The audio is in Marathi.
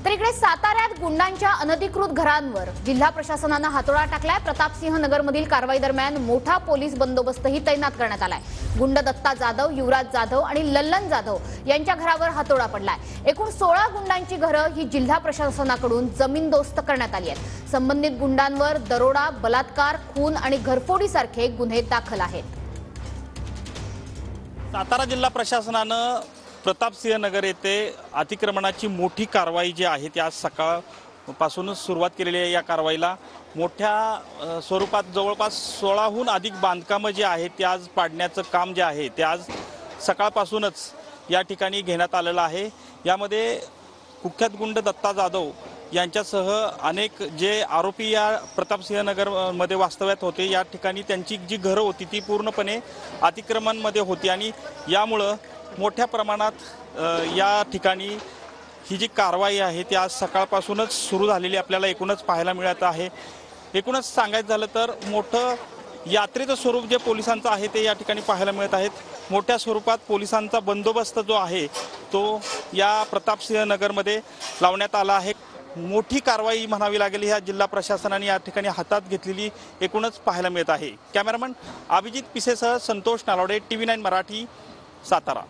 तर इकडे साताऱ्यात गुंडांच्या अनधिकृत घरांवर जिल्हा प्रशासनाने हातोडा टाकलाय। प्रतापसिंह नगरमधील कारवाई दरम्यान मोठा पोलीस बंदोबस्तही तैनात करण्यात आलाय। गुंड दत्ता जाधव, युवराज जाधव आणि लल्लन जाधव यांच्या घरावर हातोडा पडलाय। एकूण 16 गुंडांची घरं ही जिल्हा प्रशासनाकडून जमीनदोस्त करण्यात आली आहेत। संबंधित गुंडांवर दरोडा, बलात्कार, खून आणि घरफोडीसारखे गुन्हे दाखल आहेत। सातारा जिल्हा प्रशासनानं प्रतापसिंह नगर येथे अतिक्रमणाची मोठी कारवाई जी आहे ती आज सकाळपासूनच सुरुवात केलेली आहे। या कारवाईला मोठ्या स्वरूपात जवळपास 16हून अधिक बांधकामं जी आहेत ते आज पाडण्याचं काम जे आहे ते आज सकाळपासूनच या ठिकाणी घेण्यात आलेलं आहे। यामध्ये कुख्यात गुंड दत्ता जाधव यांच्यासह अनेक जे आरोपी या प्रतापसिंह नगरमध्ये वास्तव्यात होते, या ठिकाणी त्यांची जी घरं होती ती पूर्णपणे अतिक्रमणामध्ये होती आणि यामुळं मोठ्या प्रमाणात या ठिकाणी ही जी कारवाई आहे ती आज सकाळपासूनच सुरू झालेली आपल्याला एकूणच पाहायला मिळत आहे। एकूणच सांगायचं झालं तर मोठं यात्रेचं स्वरूप जे पोलिसांचं आहे ते या ठिकाणी पाहायला मिळत आहेत। मोठ्या स्वरूपात पोलिसांचा बंदोबस्त जो आहे तो या प्रतापसिंह नगरमध्ये लावण्यात आला आहे। मोठी कारवाई म्हणावी लागेल ह्या जिल्हा प्रशासनाने या ठिकाणी हातात घेतलेली एकूणच पाहायला मिळत आहे। कॅमेरामन अभिजित पिसेसह संतोष नालावडे, TV9 मराठी, सातारा।